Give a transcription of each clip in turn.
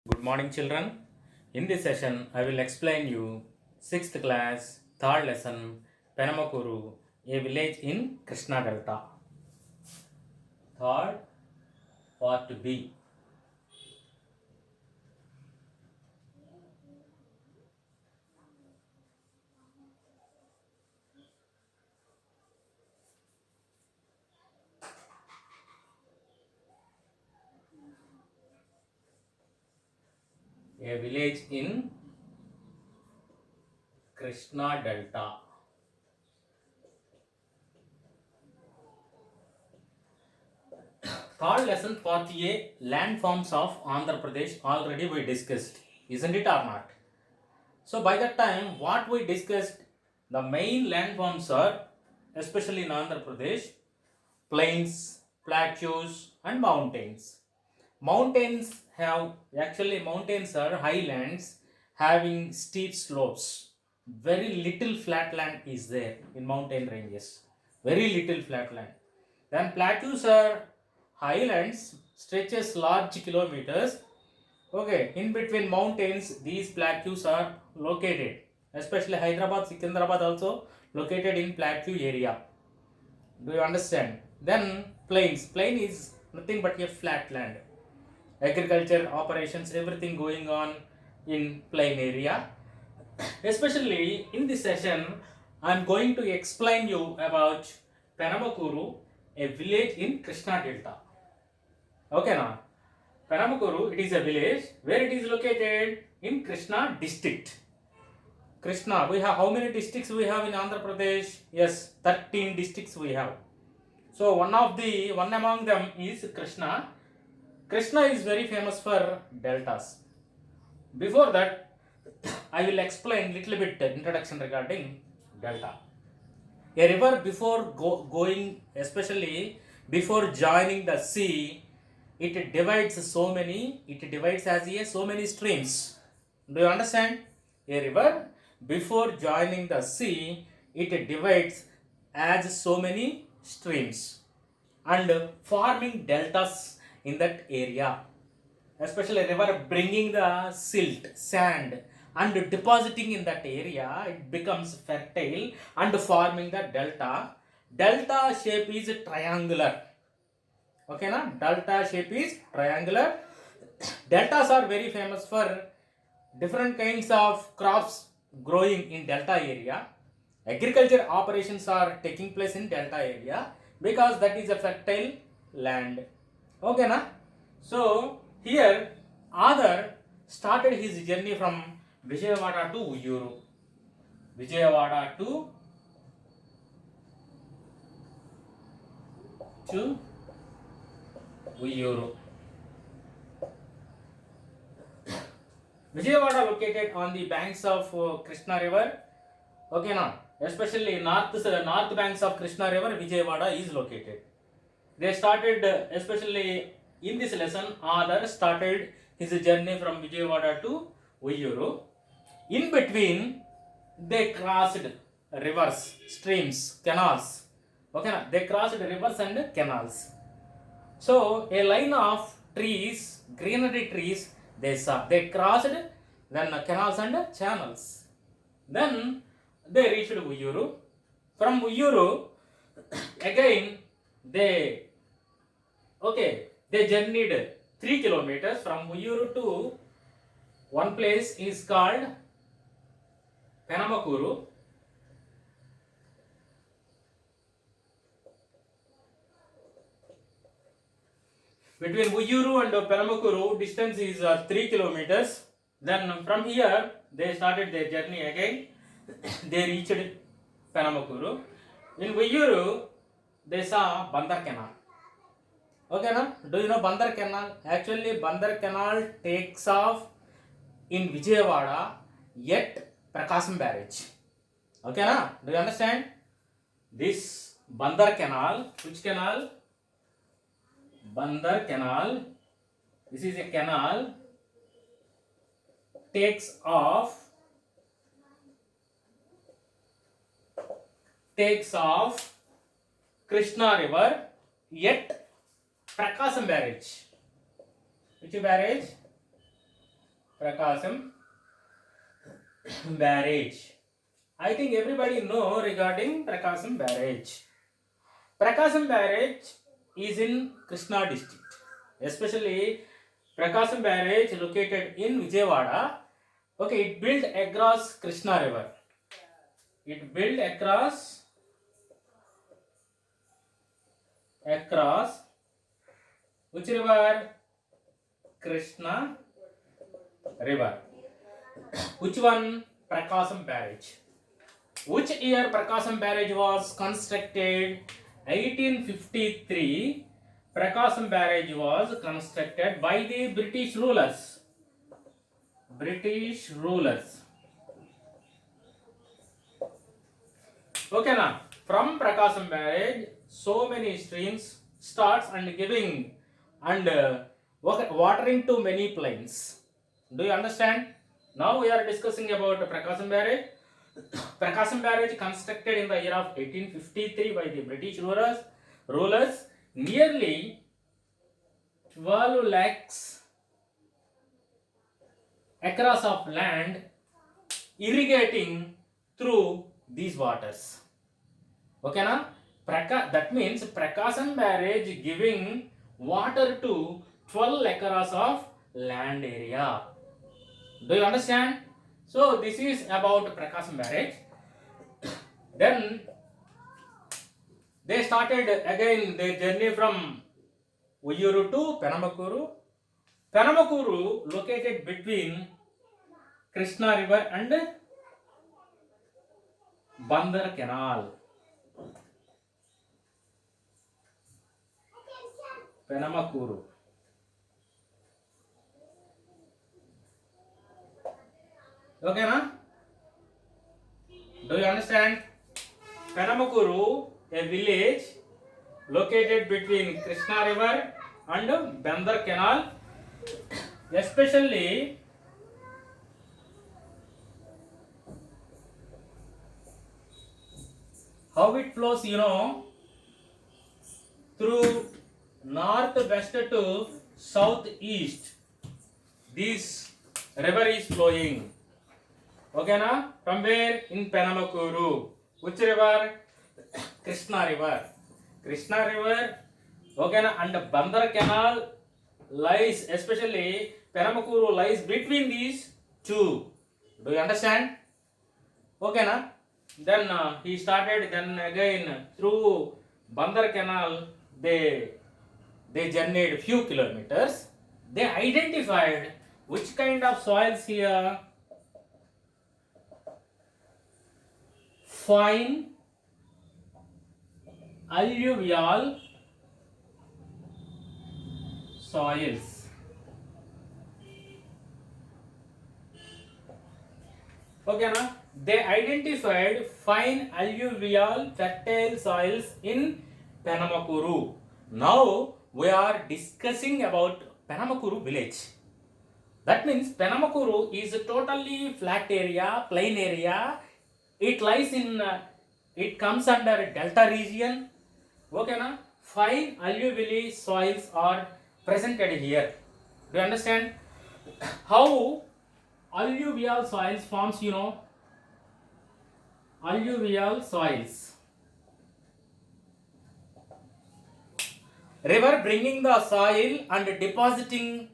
Good morning, children. In this session, I will explain you 6th class, 3rd lesson, Penamakuru, a village in Krishna Delta. 3rd, part B. A village in Krishna Delta. Third lesson, part A, landforms of Andhra Pradesh, already we discussed, isn't it or not? So by that time, what we discussed, the main landforms are, especially in Andhra Pradesh, plains, plateaus, and mountains. Mountains are highlands having steep slopes. Very little flat land is there in mountain ranges. Very little flat land. Then plateaus are highlands, stretches large kilometers. Okay, in between mountains, these plateaus are located. Especially Hyderabad, Secunderabad also located in plateau area. Do you understand? Then plains. Plain is nothing but a flat land. Agriculture operations, everything going on in plain area. Especially in this session, I am going to explain you about Penamakuru, a village in Krishna Delta. Okay, now Penamakuru, it is a village where it is located in Krishna district. Krishna, we have how many districts we have in Andhra Pradesh? Yes, 13 districts we have. So one among them is Krishna. Krishna is very famous for deltas. Before that, I will explain little bit introduction regarding delta. A river before going, especially before joining the sea, it divides as so many streams. Do you understand? A river before joining the sea, it divides as so many streams and forming deltas in that area, especially river bringing the silt, sand, and depositing in that area, it becomes fertile and forming the delta. Delta shape is triangular. Okay, na? Delta shape is triangular. Deltas are very famous for different kinds of crops growing in delta area. Agriculture operations are taking place in delta area because that is a fertile land. Okay, na? So here Adar started his journey from Vijayawada to Uyyuru. Vijayawada to Uyyuru. Vijayawada located on the banks of Krishna river. Okay, now especially north banks of Krishna river, Vijayawada is located. They started, especially in this lesson, Adar started his journey from Vijayawada to Uyyuru. In between, they crossed rivers, streams, canals. Okay, na? They crossed rivers and canals. So a line of trees, greenery trees, they saw. They crossed then canals and channels. Then they reached Uyyuru. From Uyyuru, again they journeyed 3 kilometers from Uyyuru to one place is called Penamakuru. Between Uyyuru and Penamakuru, distance is 3 kilometers. Then from here, they started their journey again. They reached Penamakuru. In Uyyuru, they saw Bandar Canal. Okay, na? Do you know Bandar Canal? Actually, Bandar Canal takes off in Vijayawada yet Prakasam Barrage. Okay, na? Do you understand? This Bandar Canal, which canal? Bandar Canal. This is a canal. Takes off Krishna river yet Prakasam Barrage. Which barrage? Prakasam barrage. I think everybody know regarding Prakasam barrage. Prakasam barrage is in Krishna district, especially Prakasam barrage located in Vijayawada. Okay, it built across Krishna river. It built across which river? Krishna river. Which one? Prakasam barrage. Which year Prakasam barrage was constructed? 1853. Prakasam barrage was constructed by the British rulers. British rulers. Okay, now from Prakasam barrage, so many streams starts and giving and watering to many plains. Do you understand? Now we are discussing about Prakasam barrage. Prakasam barrage constructed in the year of 1853 by the British rulers. Nearly 12 lakhs acres of land irrigating through these waters. Okay, na? That means Prakasam barrage giving water to 12 acres of land area. Do you understand? So this is about Prakasam barrage. Then they started again their journey from Uyuru to Penamakuru. Penamakuru located between Krishna river and Bandar canal. Penamakuru. Okay, na? Do you understand? Penamakuru, a village located between Krishna river and Bandar canal, especially how it flows, through northwest to southeast. This river is flowing. Okay, na? From where? In Penamakuru. Which river? Krishna river. Krishna river. Okay, na? And Bandar canal lies, especially Penamakuru lies between these two. Do you understand? Okay, na? Then he started. Then again through Bandar canal, they journeyed few kilometers. They identified which kind of soils here. Fine alluvial soils. Okay, na? They identified fine alluvial fertile soils in Penamakuru. Now we are discussing about Penamakuru village. That means Penamakuru is a totally flat area, plain area. It lies in, it comes under delta region. Okay, na? Fine alluvial soils are presented here. Do you understand? How alluvial soils forms, Alluvial soils. River bringing the soil and depositing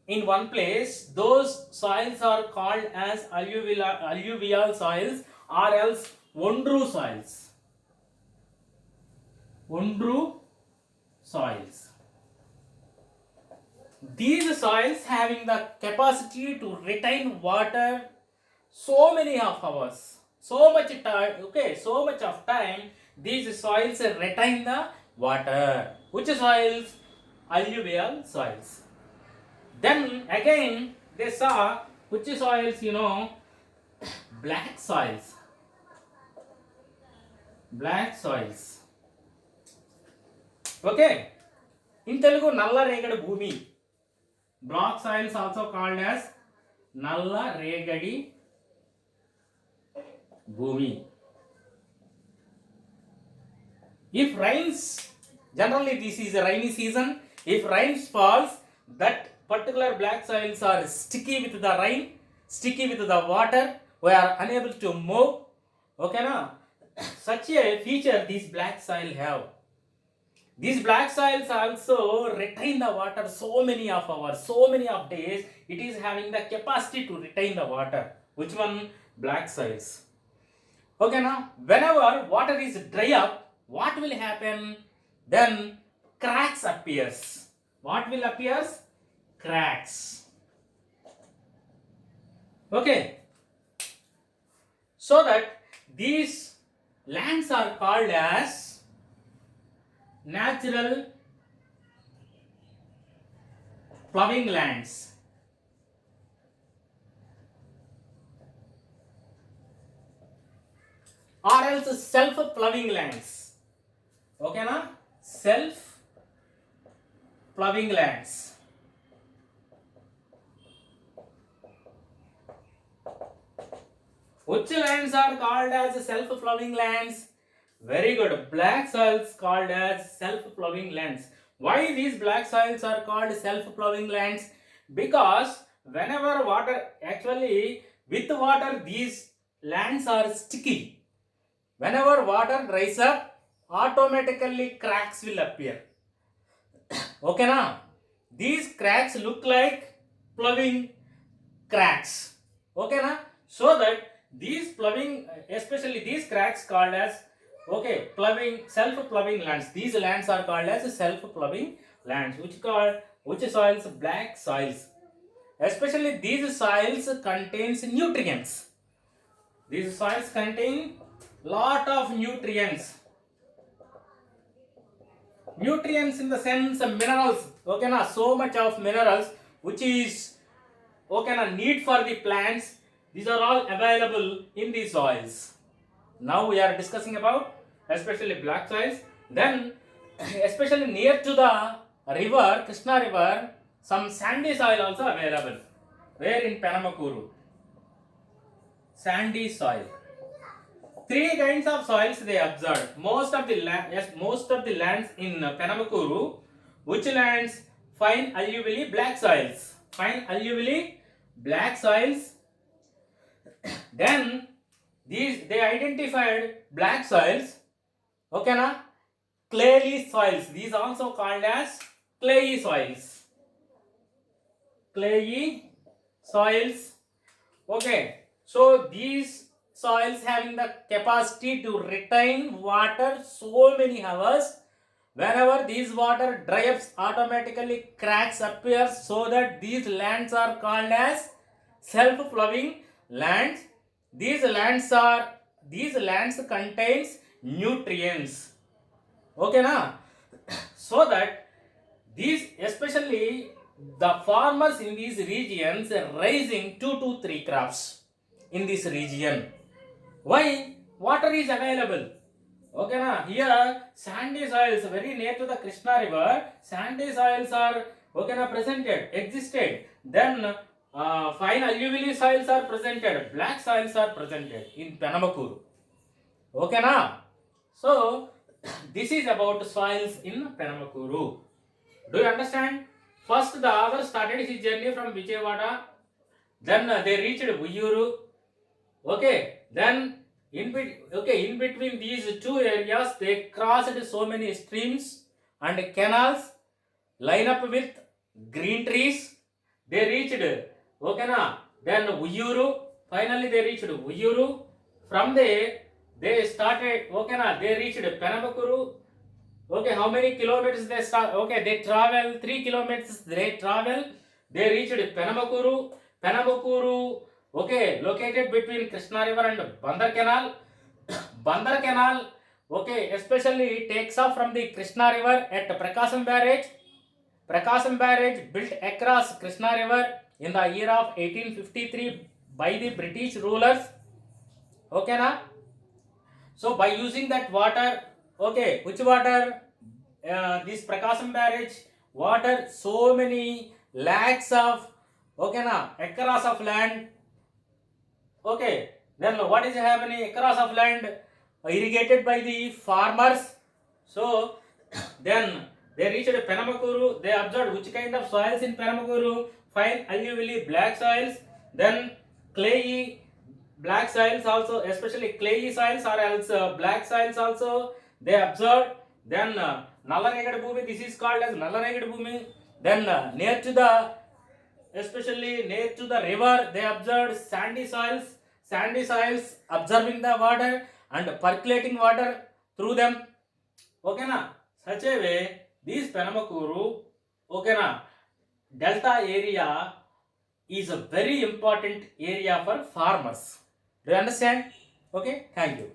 in one place. Those soils are called as alluvial soils or else Ondru soils. Ondru soils. These soils having the capacity to retain water so many of hours, so much time, so much of time, these soils retain the water. Which soils? Alluvial soils. Then again they saw which soils, black soils. Black soils. Okay. In Telugu, Nalla Regadi Bhumi. Black soils also called as Nalla Regadi Bhumi. If rains, generally this is a rainy season, if rains falls, that particular black soils are sticky with the rain, sticky with the water, we are unable to move. Okay, na? Such a feature these black soil have. These black soils also retain the water so many of hours, so many of days. It is having the capacity to retain the water. Which one? Black soils. Okay, now whenever water is dry up, what will happen? Then cracks appears. What will appears? Cracks. Okay. So that these lands are called as natural plowing lands. Or else self-plowing lands. Okay, na? Self-plowing lands. Which lands are called as self-plowing lands? Very good. Black soils called as self-plowing lands. Why these black soils are called self-plowing lands? Because whenever water, actually with water, these lands are sticky. Whenever water dries up, automatically cracks will appear. Okay, na? These cracks look like plowing cracks. Okay, na? So that these plowing, especially these cracks called as plowing, self-plowing lands. These lands are called as self-plowing lands, which soils? Black soils. Especially these soils contains nutrients. These soils contain lot of nutrients. Nutrients in the sense of minerals. Okay, na? So much of minerals which is need for the plants. These are all available in these soils. Now we are discussing about especially black soils. Then especially near to the river, Krishna river, some sandy soil also available. Where? In Penamakuru. Sandy soil. Three kinds of soils they observed. Most of the lands in Penamakuru, which lands? Fine alluvially black soils. Fine alluvially black soils. Then they identified black soils. Okay, na? Clayey soils. These also called as clayey soils. Clayey soils. Okay. So these soils having the capacity to retain water so many hours. Whenever these water dry ups, automatically cracks appear, so that these lands are called as self-plowing lands. These lands contains nutrients. Okay, na? So that these, especially the farmers in these regions, are raising 2 to 3 crops in this region. Why? Water is available. Okay, na? Here sandy soils very near to the Krishna river. Sandy soils are existed. Then fine alluvial soils are presented. Black soils are presented in Penamakuru. Okay, na? So this is about soils in Penamakuru. Do you understand? First, the author started his journey from Vijayawada. Then they reached Uyuru. Okay. Then in between these two areas, they crossed so many streams and canals, line up with green trees. They reached then Uyuru. Finally, they reached Uyuru. From there, they started they reached Penamakuru. Okay, how many kilometers they start? Okay, they travel 3 kilometers. They reached Penamakuru. Penamakuru, located between Krishna River and Bandar Canal. Bandar Canal, especially takes off from the Krishna River at Prakasam Barrage. Prakasam Barrage built across Krishna River in the year of 1853 by the British rulers. Okay, na? So by using that water, which water? This Prakasam Barrage water, so many lakhs of acres of land. Okay, then what is happening? Acres of land irrigated by the farmers. So then They reached Penamakuru. They observed which kind of soils in Penamakuru. Fine, alluvially, black soils. Then clayey, black soils also, especially clayey soils or else black soils also. They observed. Then Nalaregad Bhumi. This is called as Nalaregad Bhumi. Then near to the, especially near to the river, they observed sandy soils. Sandy soils absorbing the water and percolating water through them. Okay na? Such a way, these Penamakuru, okay na, delta area is a very important area for farmers. Do you understand? Okay, thank you.